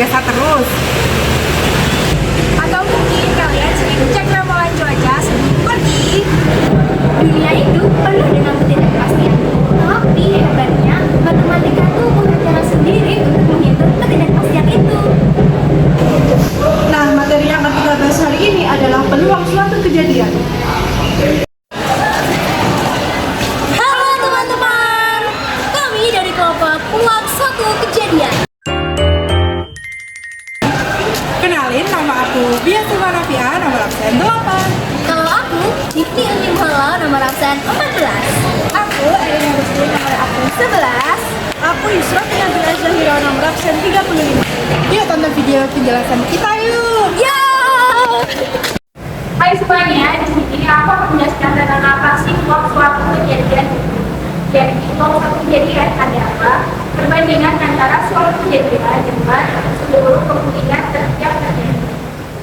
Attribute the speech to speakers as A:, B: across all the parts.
A: biasa terus.
B: Atau mungkin kalian sering cek ramalan cuaca sebelum pergi. Dunia itu penuh dengan ketidakpastian. Tapi hebatnya, matematika tuh punya cara sendiri untuk menghitung ketidakpastian itu.
A: Nah, materi yang akan kita bahas hari ini adalah peluang suatu kejadian.
B: Halo teman-teman, kami dari kelompok peluang suatu kejadian.
A: Kenalin, nama aku Bia Simanafia, nomor absen 8.
B: Kalau aku, Dikti Unim Holo, nomor absen 14.
A: Aku Erina Rusli, nomor absen 11. Aku Yusra Nabila Zahira, nomor absen 35. Yuk tonton video penjelasan kita yuk!
B: Ya!
C: Hai semuanya, di sini aku akan menjelaskan tentang apa sih suatu kejadian. Jadi, suatu kejadian adalah perbandingan antara suatu kejadian dengan seluruh kemungkinan setiap terjadi.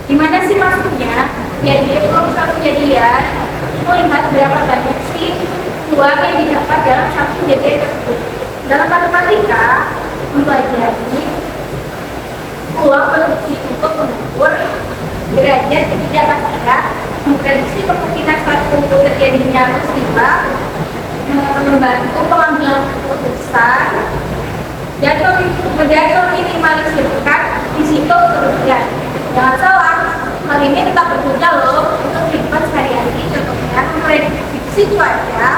C: Gimana sih maksudnya? Jadi, kalau suatu kejadian, melihat berapa banyak sih uang yang didapat dalam satu kejadian tersebut. Dalam matematika, mempelajari uang produksi untuk mengukur derajat ketidakpastian, memprediksi kemungkinan suatu terjadinya peristiwa, membantu pengambilan keputusan, dan meminimalisirkan risiko kerugian. Jangan salah, hal ini tetap berguna loh untuk kehidupan sehari-hari. Contohnya memprediksi cuaca,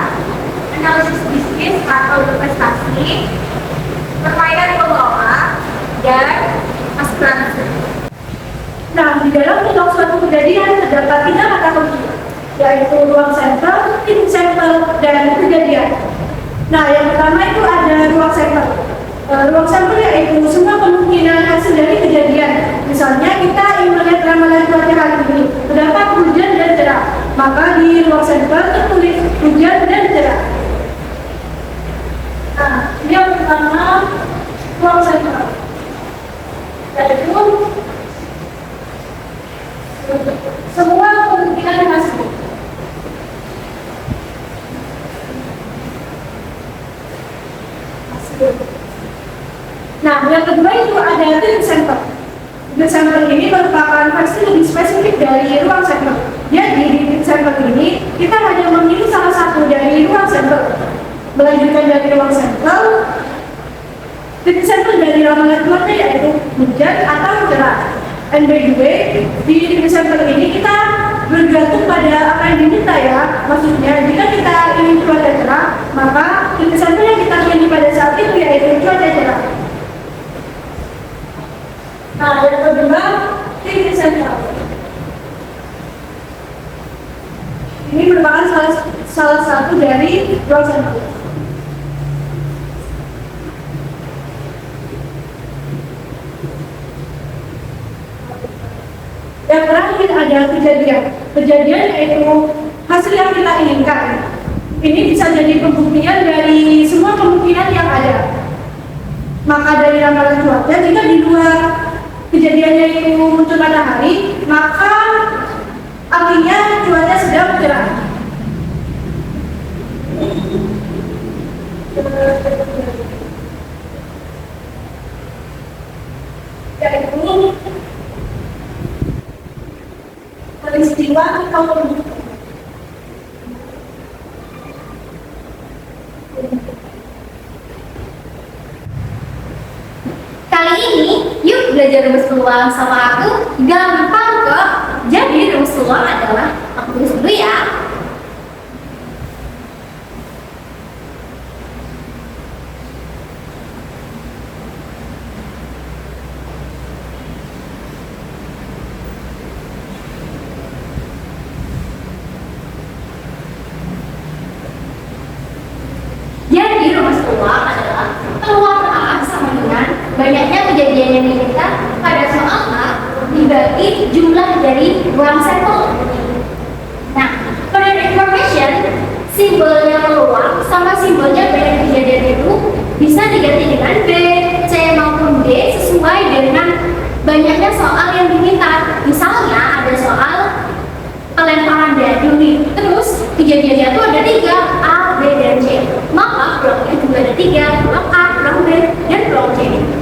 C: analisis bisnis atau investasi, permainan pengelola, dan asuransi.
A: Nah, di dalam ruang suatu kejadian terdapat 3 kategori, yaitu ruang sampel, in sampel, dan kejadian. Nah, yang pertama itu ada ruang sampel. Ruang sampel yaitu semua kemungkinan hasil dari kejadian. Misalnya kita ingin melihat ramalan cuaca hari ini, terdapat hujan dan cerah. Maka di ruang sampel tertulis hujan dan cerah. Nah, ini yang pertama ruang sampel. Yaitu semua kemungkinan hasil. Nah, yang kedua itu ada tim sampel. Tim sampel ini merupakan versi lebih spesifik dari ruang sampel. Jadi di tim sampel ini kita hanya memilih salah satu dari ruang sampel. Melanjutkan dari ruang sampel, tim sampel dari ramalan cuaca yaitu hujan atau cerah. And by the way, di tim sampel ini kita bergantung pada apa yang diminta ya. Maksudnya, jika kita ingin cuaca cerah, maka tim sampel yang kita pilih pada saat itu yaitu cuaca cerah. Nah, yang kedua, tim sampel. Ini merupakan salah satu dari ruang sampel. Yang terakhir ada kejadian. Kejadian yaitu hasil yang kita inginkan. Ini bisa jadi pembuktian dari semua kemungkinan yang ada. Maka dari ramalan cuaca, jika di luar kejadiannya itu muncul matahari, maka artinya cuaca sedang cerah. Yaitu peristiwa atau
B: Kali ini, yuk belajar rumus peluang sama aku. Gampang kok. Jadi rumus peluang adalah, aku tulis dulu ya. Jadi rumus peluang adalah peluang A sama dengan banyaknya kejadian yang diinginkan pada soal A dibagi jumlah dari ruang sampel. Nah, for your information, simbolnya peluang sama simbolnya banyak kejadian itu bisa diganti dengan B, C maupun D sesuai dengan banyaknya soal yang diminta. Misalnya ada soal pelemparan dadu nih, terus kejadiannya itu ada 3, A, B, dan C. Maka bloknya juga ada 3, blok A, blok B, dan blok C.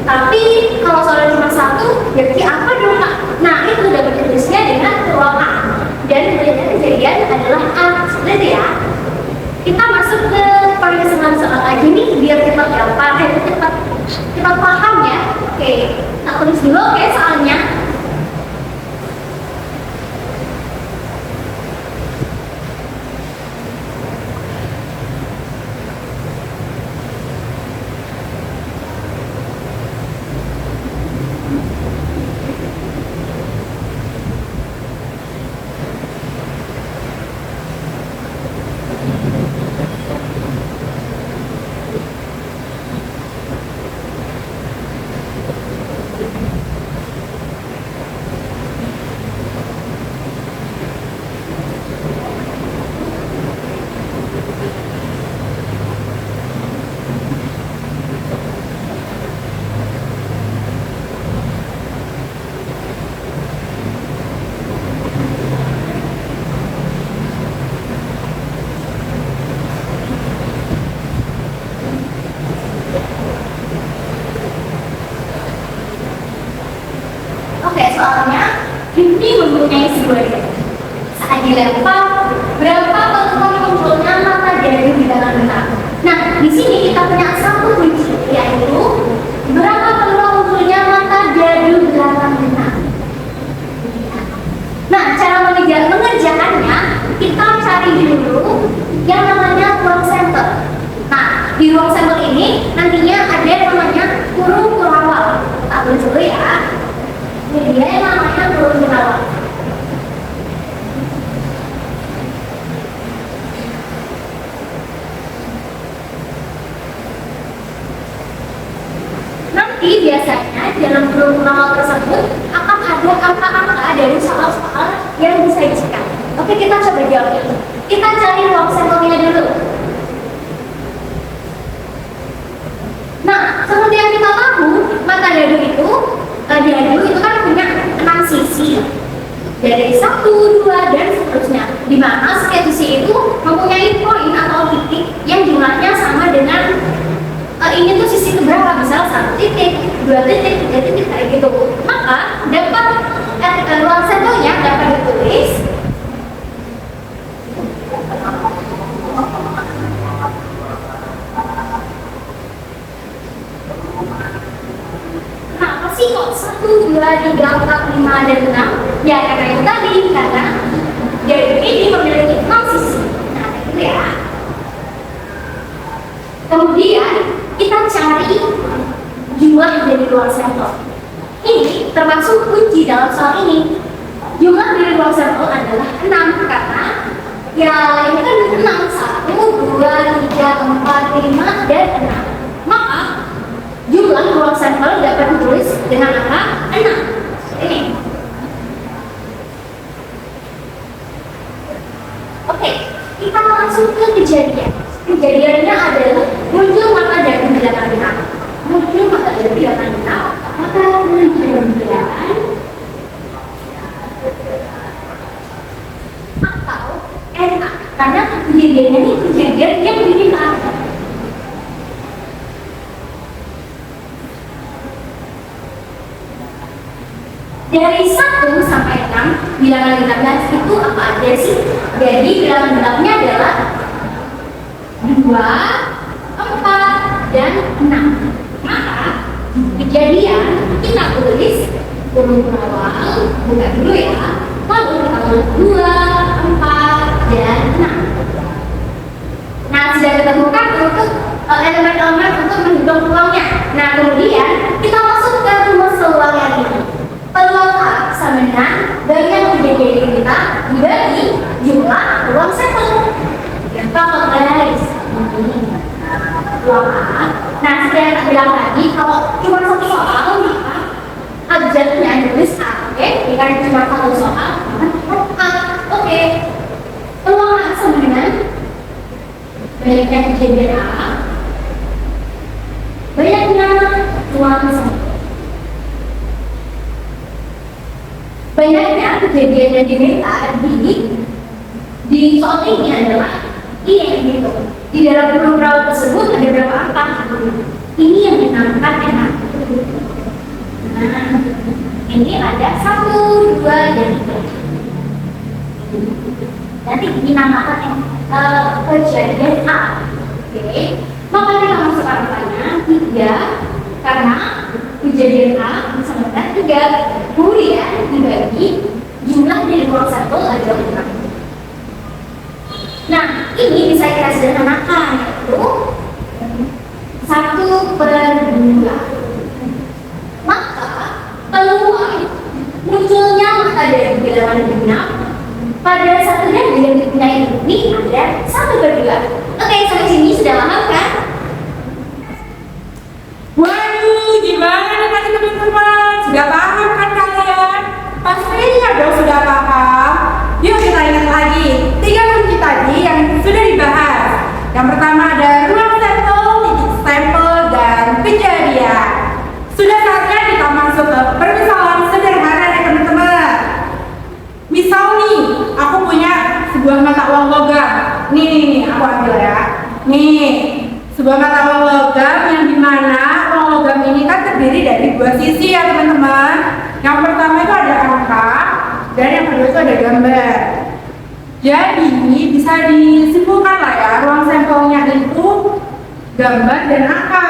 B: Tapi kalau soalnya cuma 1, cepat paham ya. Oke, kita tulis dulu oke soalnya. Oke, soalnya ini mempunyai sebuah data. Saat dilempar, berapa kali munculnya mata dari di dalam benang? Nah, di sini kita punya satu kunci, yaitu berapa peluang munculnya mata dari belakang benang. Nah, cara mengerjakannya, kita cari dulu yang namanya ruang sampel. Nah, di ruang sampel ini nantinya ada yang namanya kurung kurawal. Kita tulis dulu ya. Ini dia yang namanya kurung kurawal. Nanti biasanya dalam kurung kurawal tersebut akan ada angka-angka dari soal-soal yang bisa dicetak. Oke, kita coba jawab ini. Kita cari ruang sampelnya dulu. Nah, seperti yang kita tahu, mata dadu itu kan punya 6 sisi. Dari 1, 2, dan seterusnya. Di mana setiap sisi itu mempunyai poin atau titik yang jumlahnya sama dengan ini tuh sisi keberapa, misal 1 titik, 2 titik, 3 titik, kayak gitu. Maka dapat ruang sampelnya dapat ditulis sih kok 1, 2, 3, 4, 5, dan 6 ya karena itu tadi, karena dadu ini memiliki 6 sisi. Nah itu ya. Kemudian kita cari jumlah dari ruang sampel. Ini termasuk kunci dalam soal ini. Jumlah dari ruang sampel adalah 6 karena ya ini kan 6, 1, 2, 3, 4, 5, dan 6. Maka jumlah ruang sampel dapat ditulis dengan angka 6. Ini. Oke, kita langsung ke kejadian. Kejadiannya adalah muncul mata dari belakang benang. Muncul mata dari belakang benang. Maka kemudian atau NA karena kejadiannya ini kejadian yang diminta. Dari 1 sampai 6 bilangan genapnya itu apa aja sih? Jadi bilangan genapnya adalah 2, 4, dan 6. Maka kejadian kita tulis kurung kurawal, buka dulu ya. Lalu kita tulis 2, 4, dan 6. Nah, sudah ditemukan untuk elemen-elemen untuk menghitung peluangnya. Nah, kemudian kita masuk ke rumus peluang yang ini. Peluang A sama dengan banyak kejadian kita dibagi jumlah ruang sampel. Gampang guys. Peluang A. Nah, seperti yang saya bilang tadi, kalau cuma satu soal maka abjadnya tulis A. Oke, jika cuma satu soal A. Oke. Peluang A sama dengan banyaknya kejadian A, banyaknya ruang sampel. Banyaknya kejadian yang diminta di soal ini adalah ini yang gitu. Di dalam kurung kurawal tersebut ada berapa angka? Ini yang dinamakan NA. Nah, ini ada 1, 2, dan 3. Nanti dinamakan kejadian A. Oke, maka kita masuk angkanya 3, Karena kejadian A sama dengan 3, kemudian dibagi jumlah dari ruang sampel adalah 6. Nah, ini bisa kita sederhanakan, yaitu 1/2. Maka peluang munculnya maka dari bilangan genap pada satu dan bilangan genap ini ada 1/2. Oke, sampai sini sudah paham kan?
A: Waduh, gimana nih teman-teman? Sudah paham kan kalian? Pastinya dong sudah paham. Yuk kita ingat lagi 3 kunci tadi yang sudah dibahas. Yang pertama ada ruang sampel, titik sampel, dan kejadian. Sudah saatnya kita masuk ke permisalan sederhana nih teman-teman. Misal nih, aku punya sebuah mata uang logam. Nih, aku ambil ya. Nih, sebuah mata uang logam yang dimana uang logam ini kan terdiri dari 2 sisi ya teman-teman. Yang pertama itu ada angka dan yang kedua itu ada gambar. Jadi bisa disimpulkan lah ya, ruang sampelnya itu gambar dan angka.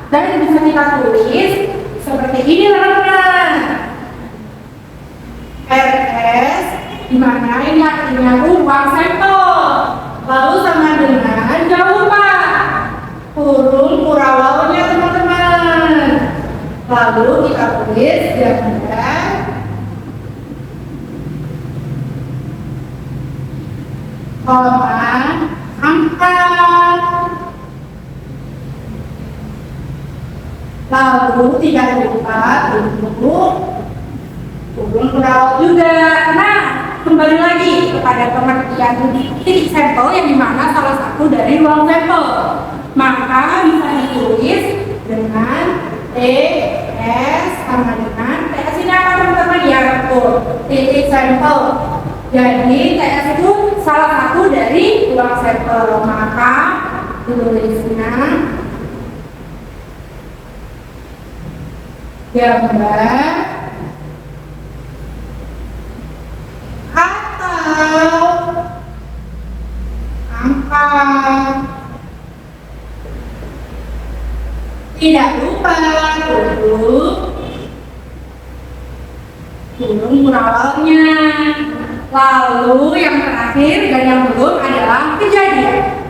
A: Dan itu bisa kita tulis seperti ini teman-teman. RS dimana ini artinya ruang sampel. Lalu sama dengan jangan lupa kurung kurawalnya teman-teman. Lalu kita tulis gambar koma angka. Lalu tidak lupa bentuk kurung kurawal juga. Nah, kembali lagi kepada pengertian titik sampel yang dimana salah satu dari ruang sampel. Maka bisa ditulis dengan TS sama dengan TS ini apa teman-teman? Ya betul, titik sampel. Jadi TS itu salah satu dari ruang sampel. Maka tulisnya gambar atau angka. Tidak lupa kurung kurawalnya. Lalu yang terakhir dan yang belum adalah kejadian.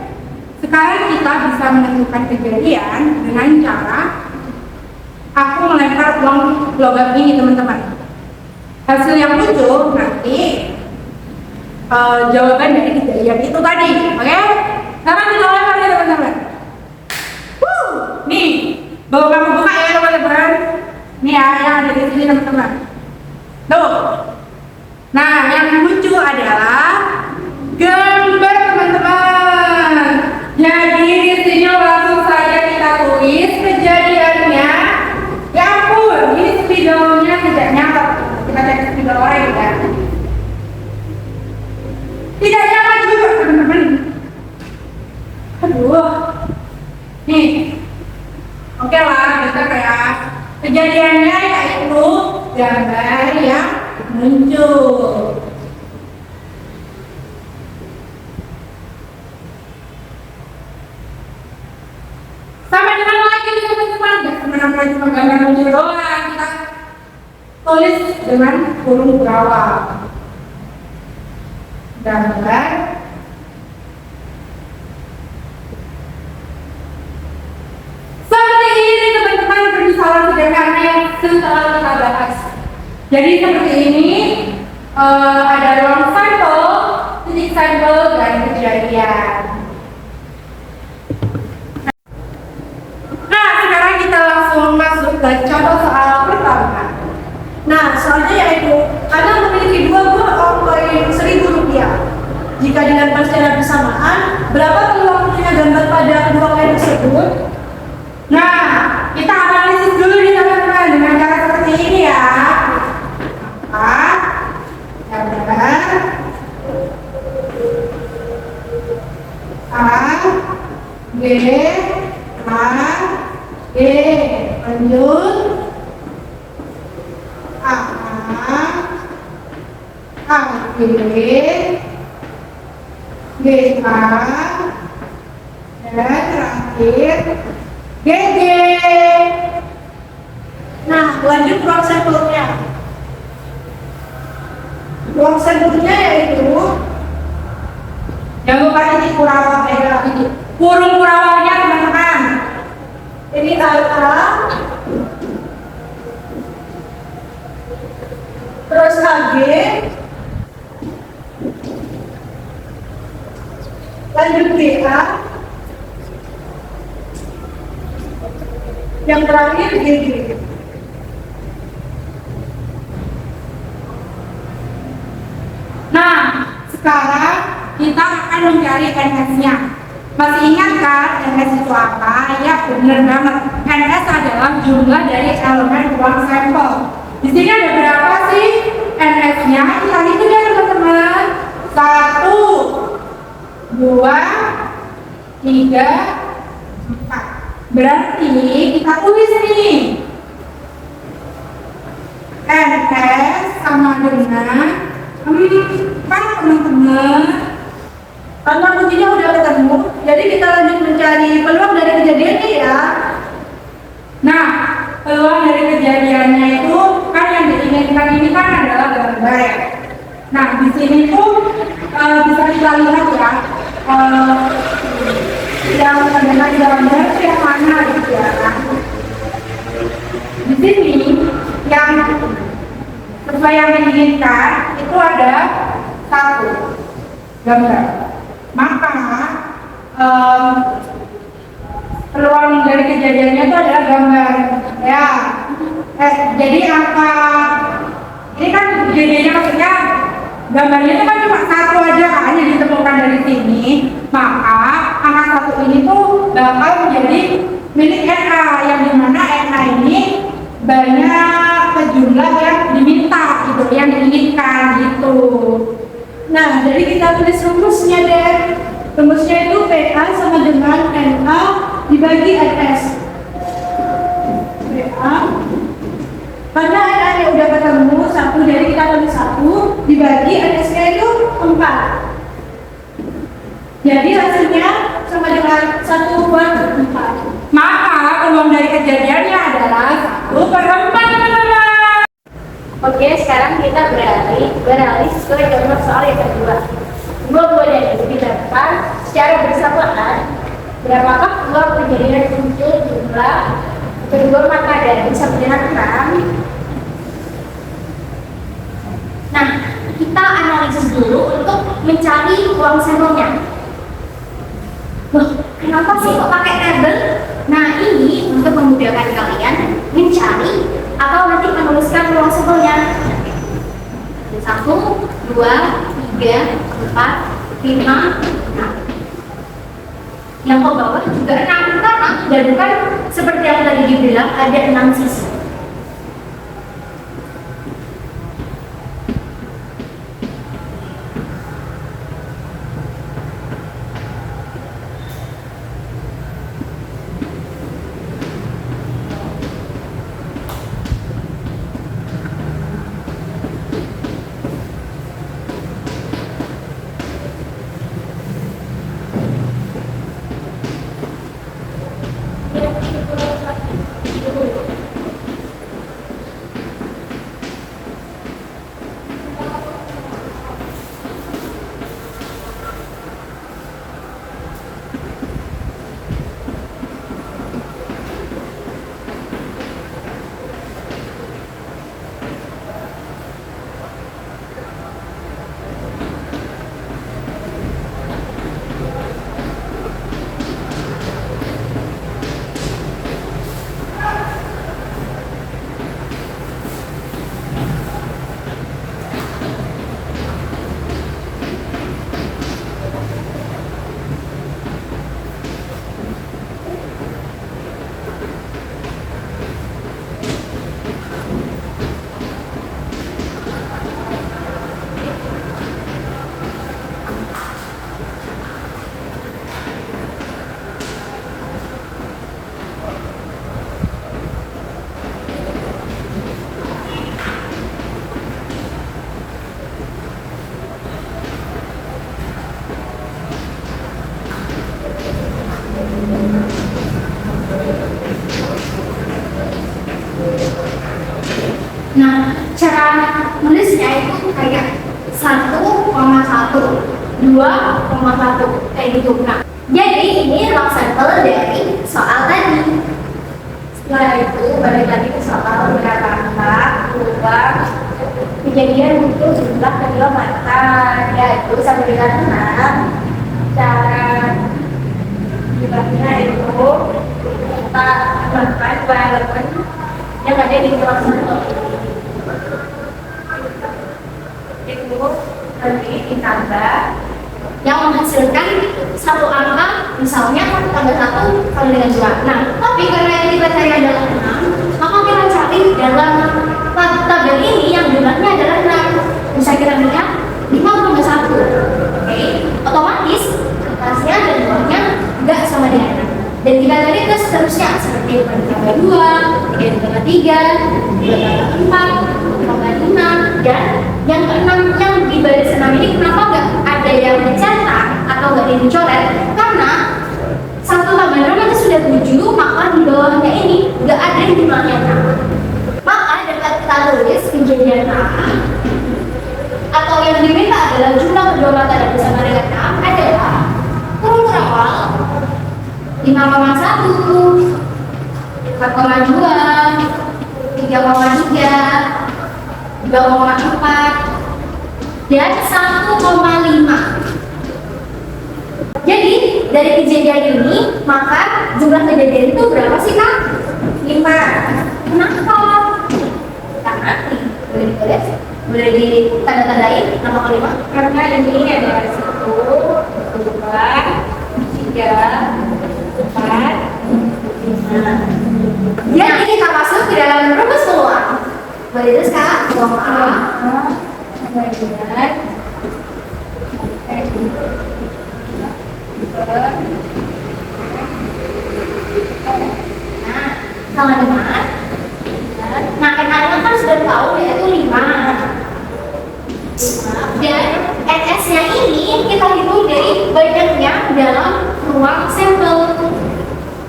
A: Sekarang kita bisa menentukan kejadian dengan cara aku melempar uang logam ini teman-teman. Hasil yang muncul nanti jawaban dari kejadian itu tadi. Oke? Sekarang kita lempar ya teman-teman. Nih, bawa kamu buka ya teman-teman. Nih ya, yang ada di sini teman-teman. Tuh. Nah, yang muncul adalah gambar teman-teman. Jadi di sini langsung saja kita tulis kejadiannya. Ya ampun, ini spidolnya tidak nyata. Kita cek spidol lain ya. Tidak nyata juga teman-teman. Aduh. Nih. Oke lah, kita kayak kejadiannya yaitu gambar yang muncul. Sama dengan lagi teman-teman, teman-teman cuma gambar muncul doang, kita tulis dengan kurung kurawal. Gambar seperti ini teman-teman, permisalan sederhana yang setelah kita bahas. Jadi seperti ini ada ruang sampel, titik sampel, dan kejadian. Nah, sekarang kita langsung masuk ke contoh soal pertama.
D: Nah, soalnya yaitu Anda memiliki 2 buah koin Rp1.000. Jika dilempar secara bersamaan, berapa peluang punya gambar pada kedua koin tersebut?
A: Nah, kita analisis dulu nih teman-teman dengan cara seperti ini ya. Gambar A, B, A, G, lanjut A, G, G, A, dan terakhir GG.
D: Nah, lanjut ruang sampelnya. Ruang sampelnya yaitu
A: Jangan lupa titik kurawal itu. Kurung kurawalnya teman-teman.
D: ini AA, terus AG, lanjut GA, yang terakhir GG.
A: Nah, sekarang kita akan mencari NS-nya. Masih ingat kan NS itu apa? Ya benar banget. NS adalah jumlah dari elemen ruang sampel. Di sini ada berapa sih NS-nya? Kita hitung ya teman-teman. 1, 2, 3, 4. Berarti kita tulis nih. NS sama dengan 4 teman-teman.
D: Karena kuncinya udah ketemu, jadi kita lanjut mencari peluang dari kejadiannya ya.
A: Nah, peluang dari kejadiannya itu kan yang diinginkan ini kan adalah gambar ya. Nah, di sini tuh bisa kita lihat ya, yang terdengar gambar itu yang mana gitu ya kan. Di sini yang sesuai yang diinginkan itu ada 1 gambar. Maka peluang dari kejadiannya itu adalah gambar ya. Jadi angka ini kan kejadiannya maksudnya gambarnya itu kan cuma 1 aja kan yang ditemukan dari sini. Maka angka 1 ini tuh bakal menjadi milik NA, yang dimana NA ini banyak jumlah yang diminta gitu, yang diinginkan gitu.
D: Nah, jadi kita tulis rumusnya deh. Rumusnya itu PA sama dengan NA dibagi NS. PA, karena NA nya udah ketemu 1, jadi kita tulis 1 dibagi NS nya itu 4. Jadi hasilnya sama dengan 1/4.
A: Maka peluang dari kejadiannya adalah 1/4 teman-teman.
B: Oke, sekarang kita beralih ke gambar soal yang kedua. Dua dari itu didapatkan secara bersamaan. Berapakah peluang kejadian muncul jumlah kedua mata dari sampai dengan 6? Nah, kita analisis dulu untuk mencari ruang sampelnya. Loh, kenapa sih kok pakai tabel? Nah, ini untuk memudahkan kalian mencari atau nanti menuliskan ruang sampelnya. 1, 2, 3, 4, 5, 6. Yang ke bawah juga 6 karena dan bukan seperti yang tadi dibilang ada 6 sisi. Nah, cara nulisnya itu kayak 1,1, 2,1 kayak gitu. Nah, jadi ini ruang sampel dari soal tadi.
C: Setelah itu balik lagi ke soal berapa peluang kejadian untuk jumlah kedua mata, yaitu sampai dengan 6. Cara jumlahnya itu kita tambahkan dua elemen yang ada di ruang sampel itu nanti ditambah
B: Yang menghasilkan satu angka, misalnya 1 tambah 1 sama dengan 2. Nah, tapi karena yang kita cari adalah 6, maka kita cari dalam tabel ini yang jumlahnya adalah 6. Bisa kita lihat 5 tambah 1. Oke, otomatis atasnya dan bawahnya enggak sama dengan 6. Dan kita cari terus seterusnya seperti 2 tambah 2, 3 tambah 3, 2 tambah 4, tambah 5, dan yang keenam yang di baris 6 ini kenapa enggak ada yang dicetak atau enggak ada yang dicoret? Karena 1 tambah 6 itu sudah 7, maka di bawahnya ini enggak ada yang jumlahnya 6. Maka dapat kita tulis kejadian A atau yang diminta adalah jumlah kedua mata dan bersama dengan 6 adalah kurung terawal 5,1, 4,2, 3,3, 2,4, dan 1,5. Jadi dari kejadian ini maka jumlah kejadian itu berapa sih Kak? 5. Kenapa? Karena boleh ditulis, boleh ditanda-tandain nama kelima.
C: karena ini ada 1, 2, 3, 4, 5.
B: Jadi kita masuk ke dalam rumus peluang. Boleh terus Kak? Peluang A.
C: Kemudian
B: Nah, sama dengan nah NA kan sudah tahu yaitu 5. Dan NS-nya ini kita hitung dari banyaknya dalam ruang sampel.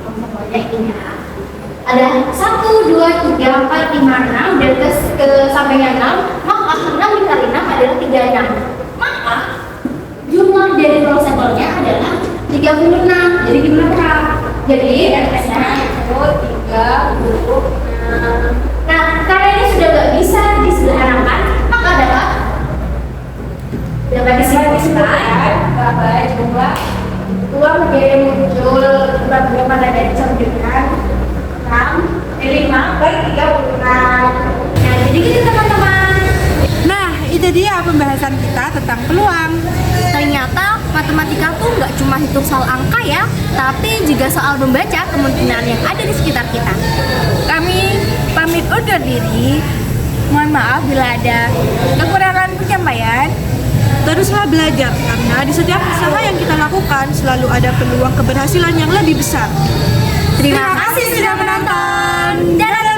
B: Sampelnya ini ya. Ada 1, 2, 3, 4, 5, 6 dan ke sampingnya 6, maka 6 dikali 6 adalah 36. Maka jumlah dari ruang sampelnya adalah 36. Jadi gimana Kak? Jadi NS-nya
C: itu 36.
B: nah, karena ini sudah nggak bisa disederhanakan, maka dapat disimpulkan
C: bahwa jumlah uang menjadi muncul jumlah pada dari sama dengan 5 per 36.
B: Nah, jadi gitu teman-teman.
D: Nah, itu dia pembahasan kita tentang peluang.
E: Ternyata matematika tuh nggak cuma hitung soal angka ya, tapi juga soal membaca kemungkinan yang ada di sekitar kita. Kami pamit undur diri. Mohon maaf bila ada kekurangan penyampaian.
D: Teruslah belajar karena di setiap usaha yang kita lakukan selalu ada peluang keberhasilan yang lebih besar.
E: Terima kasih sudah menonton. Dadah!